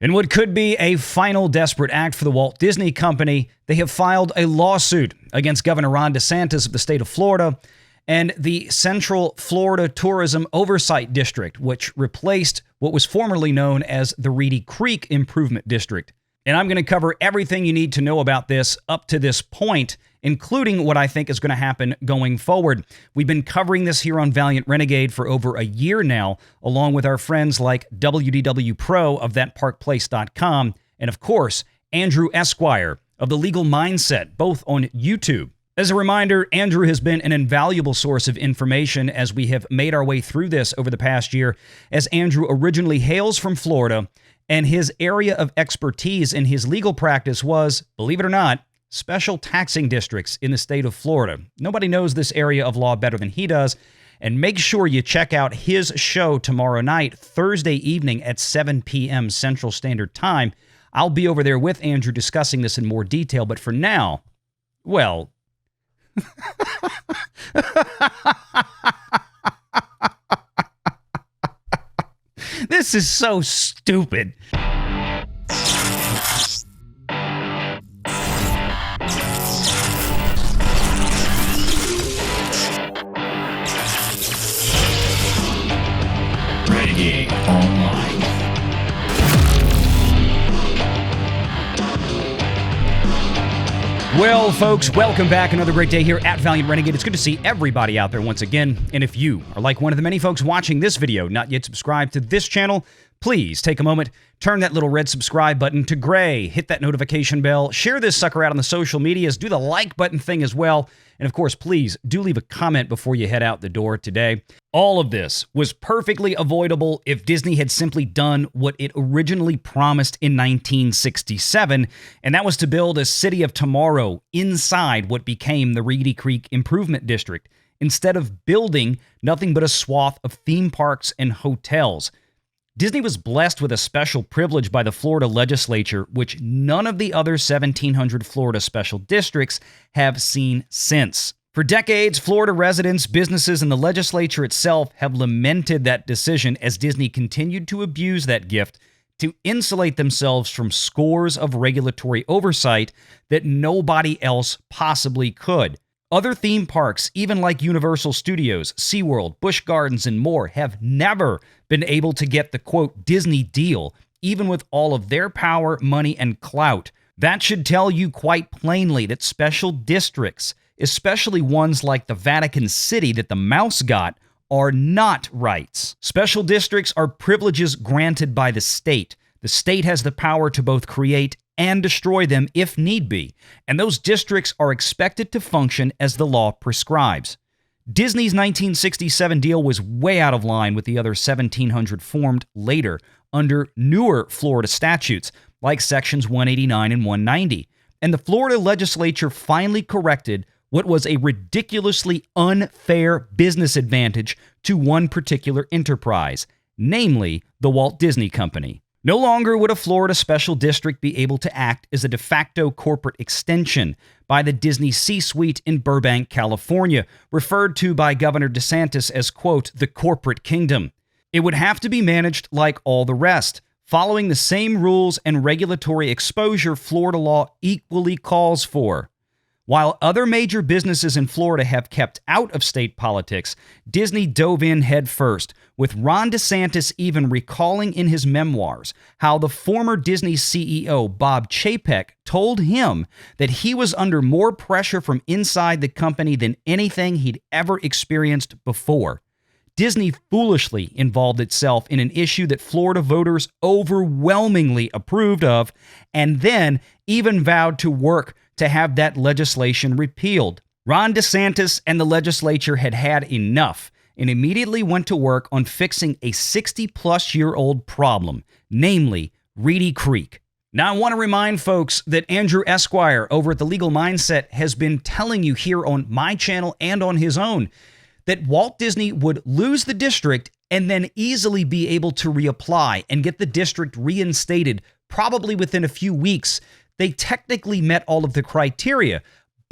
In what could be a final desperate act for the Walt Disney Company, they have filed a lawsuit against Governor Ron DeSantis of the state of Florida and the Central Florida Tourism Oversight District, which replaced what was formerly known as the Reedy Creek Improvement District. And I'm going to cover everything you need to know about this up to this point, including what I think is going to happen going forward. We've been covering this here on Valiant Renegade for over a year now, along with our friends like WDW Pro of ThatParkPlace.com, and of course, Andrew Esquire of The Legal Mindset, both on YouTube. As a reminder, Andrew has been an invaluable source of information as we have made our way through this over the past year, as Andrew originally hails from Florida, and his area of expertise in his legal practice was, believe it or not, special taxing districts in the state of Florida. Nobody knows this area of law better than he does, and make sure you check out his show tomorrow night, Thursday evening at 7 p.m. Central Standard Time. I'll be over there with Andrew discussing this in more detail, but for now, well... This is so stupid. Renegade Online. Well, folks, welcome back. Another great day here at Valiant Renegade. It's good to see everybody out there once again. And if you are like one of the many folks watching this video, not yet subscribed to this channel, please take a moment, turn that little red subscribe button to gray, hit that notification bell, share this sucker out on the social medias, do the like button thing as well. And of course, please do leave a comment before you head out the door today. All of this was perfectly avoidable if Disney had simply done what it originally promised in 1967, and that was to build a city of tomorrow inside what became the Reedy Creek Improvement District, instead of building nothing but a swath of theme parks and hotels. Disney was blessed with a special privilege by the Florida legislature, which none of the other 1,700 Florida special districts have seen since. For decades, Florida residents, businesses, and the legislature itself have lamented that decision as Disney continued to abuse that gift to insulate themselves from scores of regulatory oversight that nobody else possibly could. Other theme parks, even like Universal Studios, SeaWorld, Busch Gardens, and more, have never been able to get the, quote, Disney deal, even with all of their power, money, and clout. That should tell you quite plainly that special districts, especially ones like the Vatican City that the mouse got, are not rights. Special districts are privileges granted by the state. The state has the power to both create and destroy them if need be, and those districts are expected to function as the law prescribes. Disney's 1967 deal was way out of line with the other 1,700 formed later under newer Florida statutes, like Sections 189 and 190, and the Florida legislature finally corrected what was a ridiculously unfair business advantage to one particular enterprise, namely the Walt Disney Company. No longer would a Florida special district be able to act as a de facto corporate extension by the Disney C-suite in Burbank, California, referred to by Governor DeSantis as, quote, the corporate kingdom. It would have to be managed like all the rest, following the same rules and regulatory exposure Florida law equally calls for. While other major businesses in Florida have kept out of state politics, Disney dove in head first, with Ron DeSantis even recalling in his memoirs how the former Disney CEO Bob Chapek told him that he was under more pressure from inside the company than anything he'd ever experienced before. Disney foolishly involved itself in an issue that Florida voters overwhelmingly approved of, and then even vowed to work to have that legislation repealed. Ron DeSantis and the legislature had had enough and immediately went to work on fixing a 60-plus-year-old problem, namely Reedy Creek. Now, I want to remind folks that Andrew Esquire over at The Legal Mindset has been telling you here on my channel and on his own that Walt Disney would lose the district and then easily be able to reapply and get the district reinstated probably within a few weeks. They technically met all of the criteria,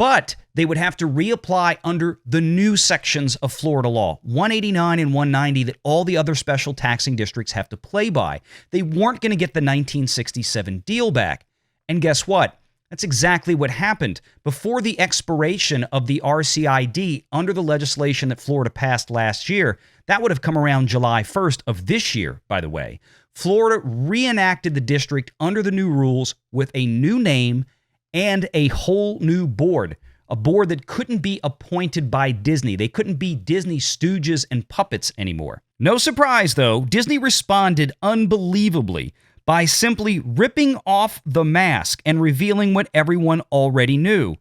But they would have to reapply under the new sections of Florida law, 189 and 190, that all the other special taxing districts have to play by. They weren't going to get the 1967 deal back. And guess what? That's exactly what happened. Before the expiration of the RCID under the legislation that Florida passed last year, that would have come around July 1st of this year, by the way. Florida reenacted the district under the new rules with a new name and a whole new board, a board that couldn't be appointed by Disney. They couldn't be Disney stooges and puppets anymore. No surprise, though, Disney responded unbelievably by simply ripping off the mask and revealing what everyone already knew.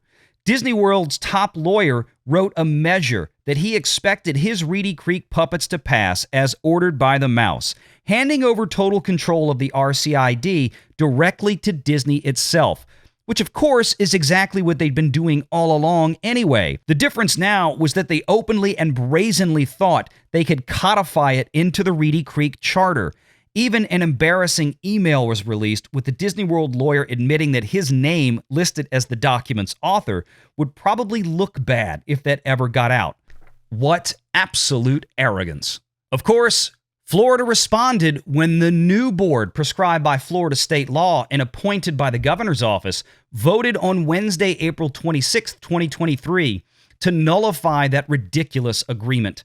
Disneyworld's top lawyer wrote a measure that he expected his Reedy Creek puppets to pass as ordered by the mouse, handing over total control of the RCID directly to Disney itself, which of course is exactly what they'd been doing all along anyway. The difference now was that they openly and brazenly thought they could codify it into the Reedy Creek Charter. Even an embarrassing email was released with the Disney World lawyer admitting that his name listed as the document's author would probably look bad if that ever got out. What absolute arrogance. Of course, Florida responded when the new board prescribed by Florida state law and appointed by the governor's office voted on Wednesday, April 26, 2023, to nullify that ridiculous agreement.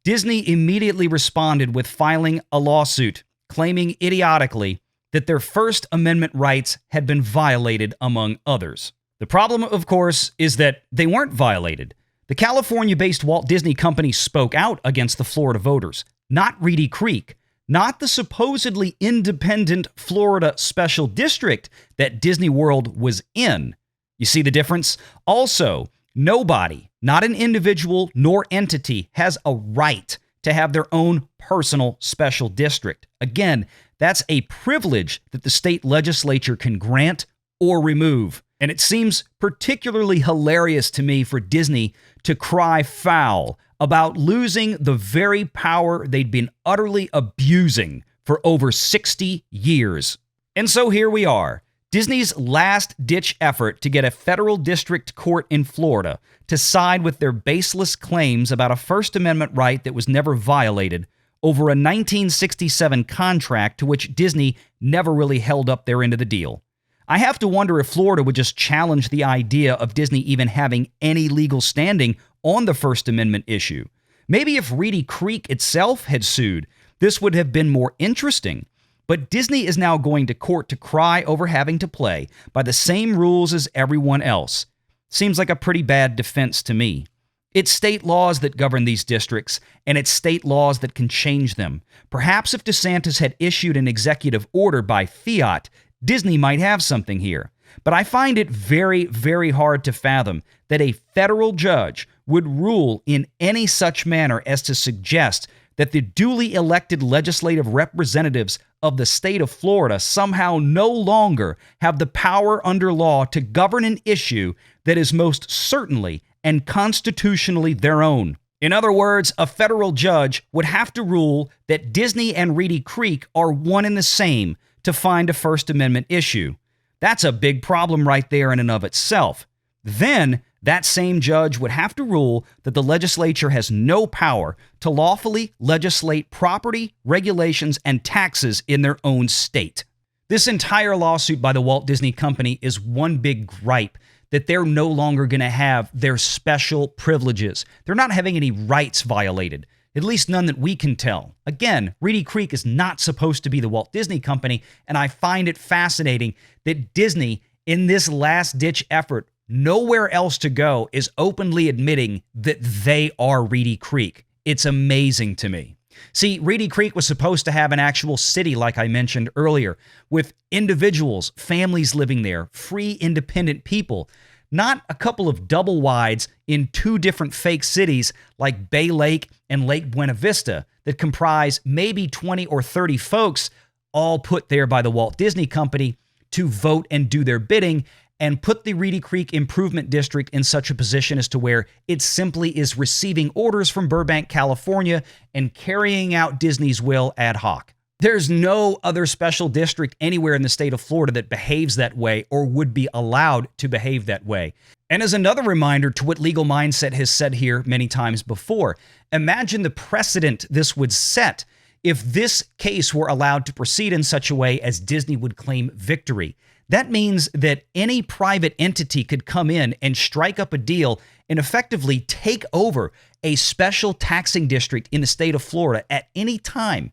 Disney immediately responded with filing a lawsuit, claiming idiotically that their First Amendment rights had been violated, among others. The problem, of course, is that they weren't violated. The California-based Walt Disney Company spoke out against the Florida voters, not Reedy Creek, not the supposedly independent Florida special district that Disney World was in. You see the difference? Also, nobody, not an individual nor entity, has a right to have their own personal special district. Again, that's a privilege that the state legislature can grant or remove. And it seems particularly hilarious to me for Disney to cry foul about losing the very power they'd been utterly abusing for over 60 years. And so here we are, Disney's last-ditch effort to get a federal district court in Florida to side with their baseless claims about a First Amendment right that was never violated over a 1967 contract to which Disney never really held up their end of the deal. I have to wonder if Florida would just challenge the idea of Disney even having any legal standing on the First Amendment issue. Maybe if Reedy Creek itself had sued, this would have been more interesting. But Disney is now going to court to cry over having to play by the same rules as everyone else. Seems like a pretty bad defense to me. It's state laws that govern these districts, and it's state laws that can change them. Perhaps if DeSantis had issued an executive order by fiat, Disney might have something here. But I find it very, very hard to fathom that a federal judge would rule in any such manner as to suggest that the duly elected legislative representatives of the state of Florida somehow no longer have the power under law to govern an issue that is most certainly and constitutionally their own. In other words, a federal judge would have to rule that Disney and Reedy Creek are one and the same to find a First Amendment issue. That's a big problem right there in and of itself. Then, that same judge would have to rule that the legislature has no power to lawfully legislate property, regulations, and taxes in their own state. This entire lawsuit by the Walt Disney Company is one big gripe that they're no longer going to have their special privileges. They're not having any rights violated, at least none that we can tell. Again, Reedy Creek is not supposed to be the Walt Disney Company, and I find it fascinating that Disney, in this last-ditch effort, nowhere else to go, is openly admitting that they are Reedy Creek. It's amazing to me. See, Reedy Creek was supposed to have an actual city, like I mentioned earlier, with individuals, families living there, free, independent people, not a couple of double wides in two different fake cities like Bay Lake and Lake Buena Vista that comprise maybe 20 or 30 folks, all put there by the Walt Disney Company to vote and do their bidding, and put the Reedy Creek Improvement District in such a position as to where it simply is receiving orders from Burbank, California, and carrying out Disney's will ad hoc. There's no other special district anywhere in the state of Florida that behaves that way or would be allowed to behave that way. And as another reminder to what Legal Mindset has said here many times before, imagine the precedent this would set if this case were allowed to proceed in such a way as Disney would claim victory. That means that any private entity could come in and strike up a deal and effectively take over a special taxing district in the state of Florida at any time.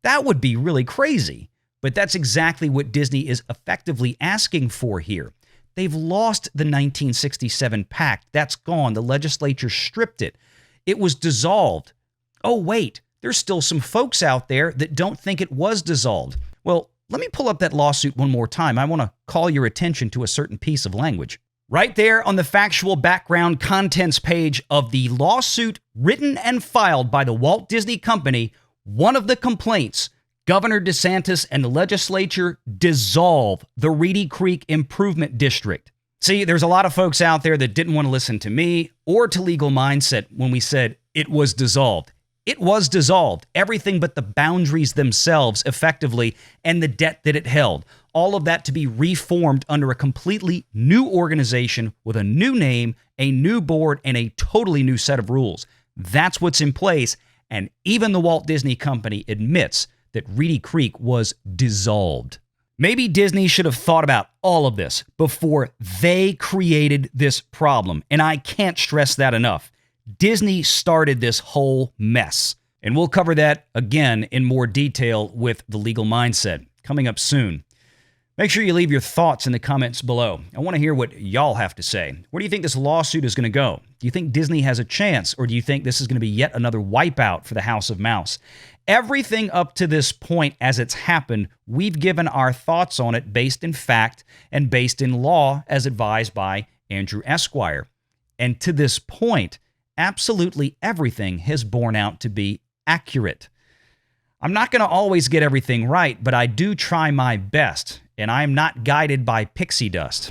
That would be really crazy. But that's exactly what Disney is effectively asking for here. They've lost the 1967 pact. That's gone. The legislature stripped it. It was dissolved. Oh, wait, there's still some folks out there that don't think it was dissolved. Well, let me pull up that lawsuit one more time. I want to call your attention to a certain piece of language. Right there on the factual background contents page of the lawsuit written and filed by the Walt Disney Company, one of the complaints, Governor DeSantis and the legislature dissolve the Reedy Creek Improvement District. See, there's a lot of folks out there that didn't want to listen to me or to Legal Mindset when we said it was dissolved. It was dissolved, everything but the boundaries themselves effectively and the debt that it held. All of that to be reformed under a completely new organization with a new name, a new board, and a totally new set of rules. That's what's in place, and even the Walt Disney Company admits that Reedy Creek was dissolved. Maybe Disney should have thought about all of this before they created this problem, and I can't stress that enough. Disney started this whole mess. And we'll cover that again in more detail with the Legal Mindset coming up soon. Make sure you leave your thoughts in the comments below. I want to hear what y'all have to say. Where do you think this lawsuit is going to go? Do you think Disney has a chance, or do you think this is going to be yet another wipeout for the House of Mouse? Everything up to this point as it's happened, we've given our thoughts on it based in fact and based in law as advised by Andrew Esquire. And to this point, absolutely everything has borne out to be accurate. I'm not going to always get everything right, but I do try my best, and I am not guided by pixie dust.